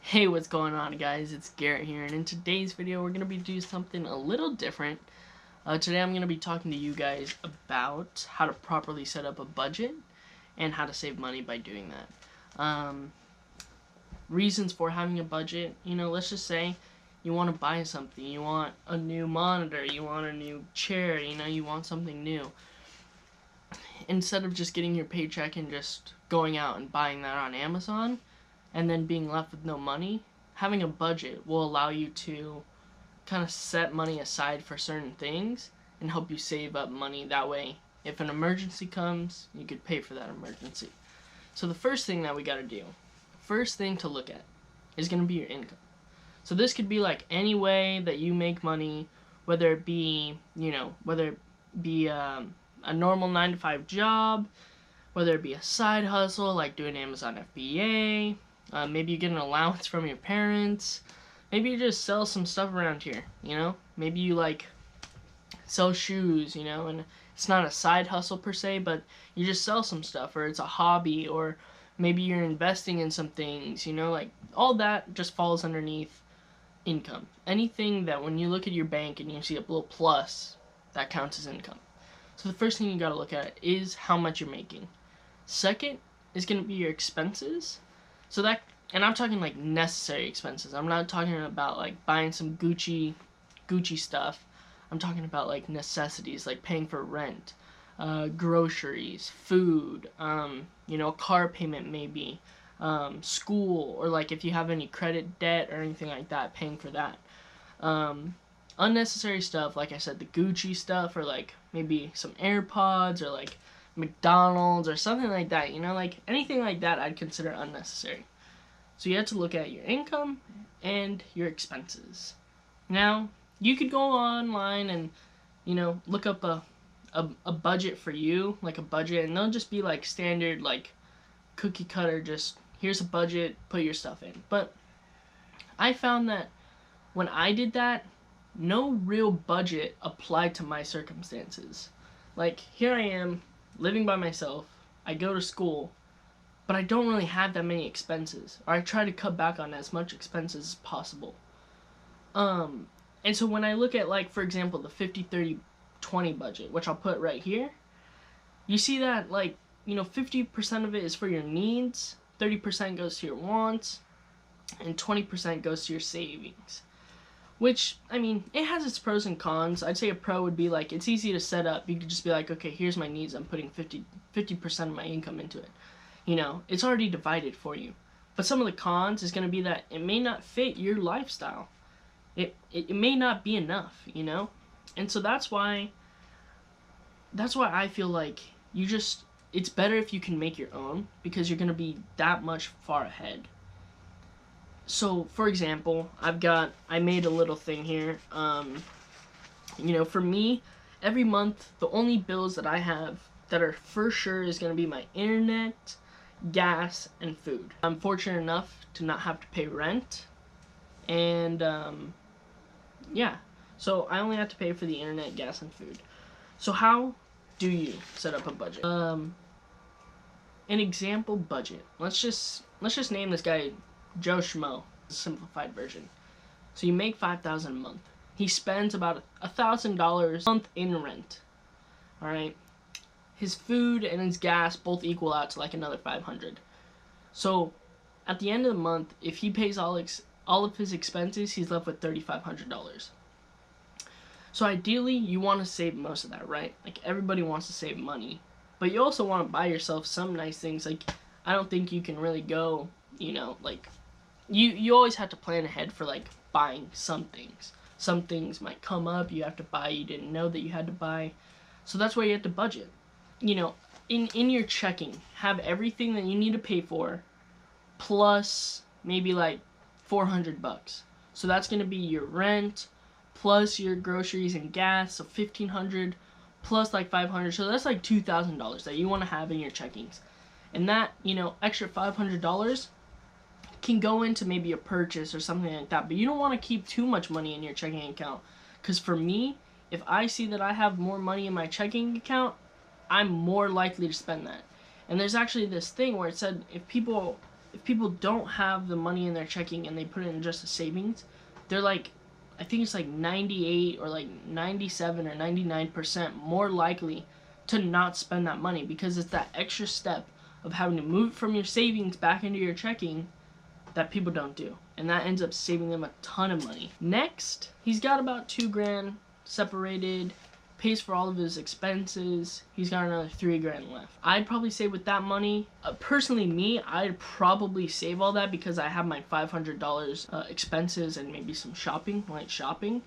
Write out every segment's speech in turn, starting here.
Hey, what's going on, guys? It's Garrett here, and in today's video we're going to be doing something a little different. Today I'm going to be talking to you guys about how to properly set up a budget and how to save money by doing that. Reasons for having a budget, let's just say you want to buy something, you want a new monitor, you want a new chair, you want something new. Instead of just getting your paycheck and just going out and buying that on Amazon, and then being left with no money, having a budget will allow you to kind of set money aside for certain things and help you save up money. That way, if an emergency comes, you could pay for that emergency. So the first thing that we got to do, first thing to look at, is going to be your income. So this could be like any way that you make money, whether it be, a normal 9-to-5 job, whether it be a side hustle like doing Amazon FBA. Maybe you get an allowance from your parents. Maybe you just sell some stuff around here, Maybe you, sell shoes, and it's not a side hustle per se, but you just sell some stuff, or it's a hobby, or maybe you're investing in some things, all that just falls underneath income. Anything that when you look at your bank and you see a little plus, that counts as income. So the first thing you gotta look at is how much you're making. Second is gonna be your expenses. So that, and I'm talking like necessary expenses. I'm not talking about like buying some Gucci stuff. I'm talking about like necessities, like paying for rent, groceries, food, a car payment maybe, school, or like if you have any credit debt or anything like that, paying for that. Unnecessary stuff, like I said, the Gucci stuff, or like maybe some AirPods, or like McDonald's or something like that, like anything like that I'd consider unnecessary. So you have to look at your income and your expenses. Now, you could go online and, look up a budget for you, like a budget, and they'll just be like standard, like cookie cutter, just here's a budget, put your stuff in. But I found that when I did that, no real budget applied to my circumstances. Like, here I am, living by myself, I go to school, but I don't really have that many expenses, or I try to cut back on as much expenses as possible. And so when I look at, like, for example, the 50-30-20 budget, which I'll put right here, you see that, 50% of it is for your needs, 30% goes to your wants, and 20% goes to your savings. Which, it has its pros and cons. I'd say a pro would be, like, it's easy to set up. You could just be like, okay, here's my needs. I'm putting 50% of my income into it. It's already divided for you. But some of the cons is going to be that it may not fit your lifestyle. It may not be enough, And so that's why I feel like it's better if you can make your own, because you're going to be that much far ahead. So, for example, I made a little thing here. For me, every month, the only bills that I have that are for sure is going to be my internet, gas, and food. I'm fortunate enough to not have to pay rent. And, so I only have to pay for the internet, gas, and food. So how do you set up a budget? An example budget. Let's just name this guy Joe Schmo, the simplified version. So you make $5,000 a month. He spends about $1,000 a month in rent. All right. His food and his gas both equal out to like another $500. So at the end of the month, if he pays all of his expenses, he's left with $3,500. So ideally, you want to save most of that, right? Like, everybody wants to save money, but you also want to buy yourself some nice things. Like, I don't think you can really go, you always have to plan ahead for, like, buying some things. Some things might come up, you have to buy, you didn't know that you had to buy. So that's why you have to budget. In your checking, have everything that you need to pay for, plus maybe like $400. So that's going to be your rent, plus your groceries and gas, so $1,500, plus like $500. So that's like $2,000 that you want to have in your checkings. And that, extra $500 can go into maybe a purchase or something like that. But you don't want to keep too much money in your checking account. Because for me, if I see that I have more money in my checking account, I'm more likely to spend that. And there's actually this thing where it said if people if people don't have the money in their checking and they put it in just a savings, they're like, I think it's like 98 or like 97 or 99% more likely to not spend that money, because it's that extra step of having to move it from your savings back into your checking that people don't do, and that ends up saving them a ton of money. Next, he's got about $2,000 separated, pays for all of his expenses. He's got another $3,000 left. I'd probably say with that money, personally me, I'd probably save all that because I have my $500 expenses and maybe some shopping, light shopping.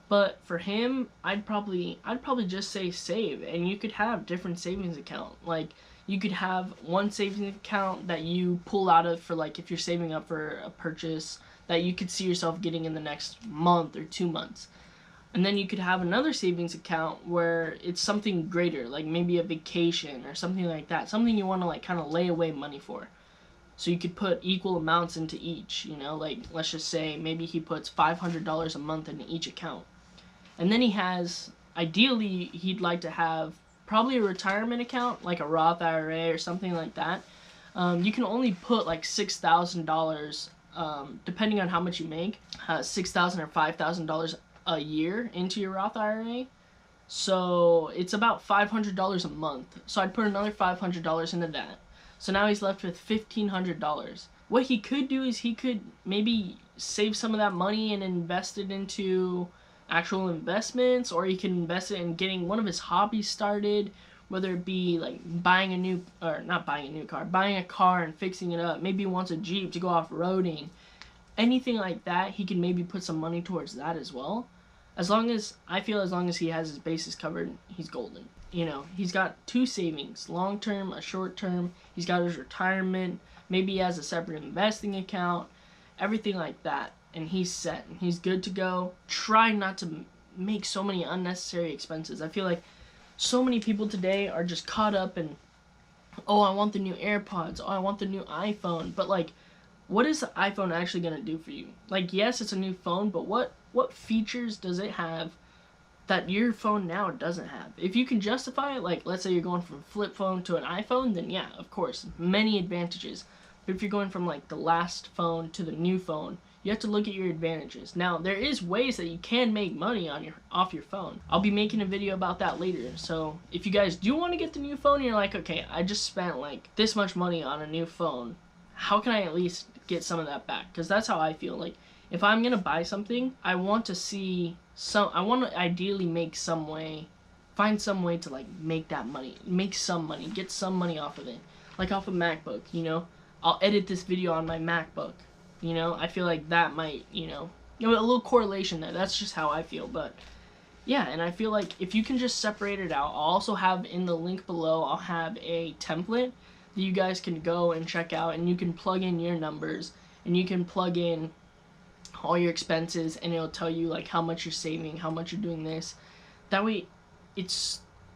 But for him, I'd probably just say save, and you could have different savings account. Like, you could have one savings account that you pull out of for, like, if you're saving up for a purchase that you could see yourself getting in the next month or 2 months. And then you could have another savings account where it's something greater, like maybe a vacation or something like that. Something you want to, like, kind of lay away money for. So you could put equal amounts into each, you know, like, let's just say maybe he puts $500 a month into each account. And then he has, ideally, he'd like to have probably a retirement account, like a Roth IRA or something like that. You can only put like $6,000, depending on how much you make, $6,000 or $5,000 a year into your Roth IRA. So it's about $500 a month. So I'd put another $500 into that. So now he's left with $1,500. What he could do is he could maybe save some of that money and invest it into actual investments, or he can invest it in getting one of his hobbies started, whether it be like buying a car and fixing it up. Maybe he wants a Jeep to go off-roading. Anything like that, he can maybe put some money towards that as well. As long as he has his bases covered, he's golden. You know, he's got two savings, long term, a short term. He's got his retirement. Maybe he has a separate investing account, everything like that. And he's set, and he's good to go. Try not to make so many unnecessary expenses. I feel like so many people today are just caught up in, oh, I want the new AirPods, oh, I want the new iPhone. But, like, what is the iPhone actually going to do for you? Like, yes, it's a new phone, but what features does it have that your phone now doesn't have? If you can justify it, like, let's say you're going from a flip phone to an iPhone, then yeah, of course, many advantages. But if you're going from, like, the last phone to the new phone, you have to look at your advantages. Now, there is ways that you can make money off your phone. I'll be making a video about that later. So if you guys do want to get the new phone, and you're like, okay, I just spent like this much money on a new phone, how can I at least get some of that back? Because that's how I feel. Like, if I'm gonna buy something, I want to ideally find some way to, like, make that money, make some money, get some money off of it. Like off a MacBook, you know, I'll edit this video on my MacBook. You know, I feel like that might, a little correlation there. That's just how I feel. But yeah, and I feel like if you can just separate it out, I'll also have in the link below, I'll have a template that you guys can go and check out, and you can plug in your numbers, and you can plug in all your expenses, and it'll tell you, like, how much you're saving, how much you're doing this. That way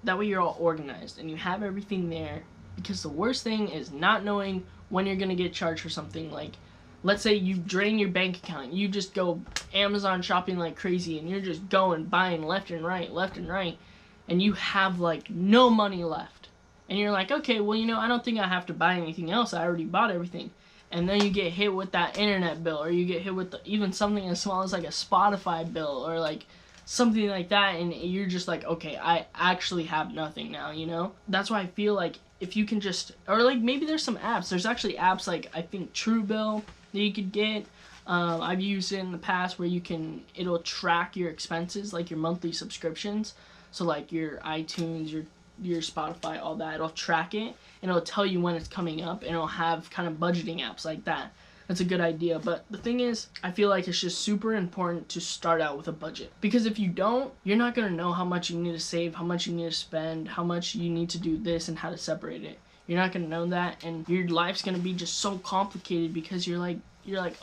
you're all organized and you have everything there, because the worst thing is not knowing when you're going to get charged for something. Like, let's say you drain your bank account, you just go Amazon shopping like crazy, and you're just buying left and right, and you have, like, no money left. And you're like, okay, well, I don't think I have to buy anything else. I already bought everything. And then you get hit with that internet bill, or you get hit with even something as small as, like, a Spotify bill, or, like, something like that, and you're just like, okay, I actually have nothing now, That's why I feel like if you can just, or, like, maybe there's some apps. There's actually apps like, I think, Truebill that you could get. I've used it in the past where it'll track your expenses, like your monthly subscriptions. So, like, your iTunes, your Spotify, all that, it'll track it, and it'll tell you when it's coming up, and it'll have kind of budgeting apps like that. That's a good idea. But the thing is, I feel like it's just super important to start out with a budget, because if you don't, you're not going to know how much you need to save, how much you need to spend, how much you need to do this, and how to separate it. You're not going to know that, and your life's going to be just so complicated, because you're like,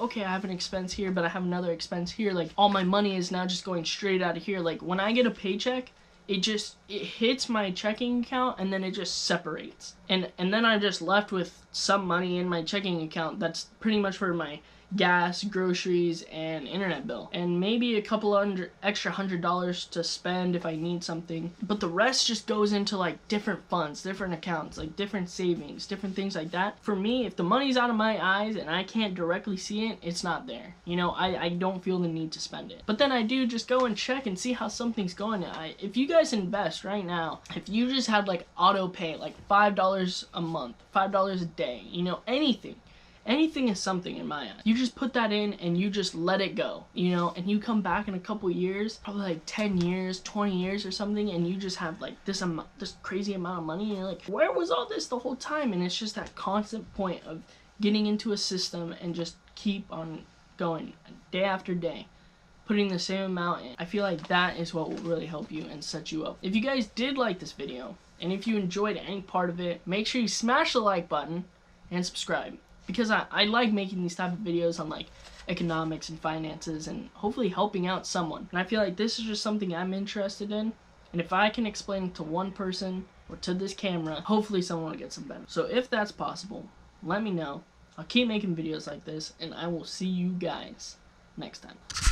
okay, I have an expense here, but I have another expense here. Like, all my money is now just going straight out of here. Like, when I get a paycheck, it just it hits my checking account and then it just separates. And then I'm just left with some money in my checking account that's pretty much for my gas, groceries, and internet bill, and maybe a couple extra $100 to spend if I need something. But the rest just goes into like different funds, different accounts, like different savings, different things like that. For me, if the money's out of my eyes and I can't directly see it, it's not there. You know, I don't feel the need to spend it. But then I do just go and check and see how something's going. If you guys invest right now, if you just had like auto pay, like $5 a month, $5 a day, you know, anything is something in my eyes. You just put that in and you just let it go, you know, and you come back in a couple years, probably like 10 years, 20 years or something, and you just have like this crazy amount of money, and you're like, where was all this the whole time? And it's just that constant point of getting into a system and just keep on going day after day, putting the same amount in. I feel like that is what will really help you and set you up. If you guys did like this video, and if you enjoyed any part of it, make sure you smash the like button and subscribe. Because I like making these type of videos on like economics and finances and hopefully helping out someone. And I feel like this is just something I'm interested in. And if I can explain it to one person or to this camera, hopefully someone will get some benefit. So if that's possible, let me know. I'll keep making videos like this, and I will see you guys next time.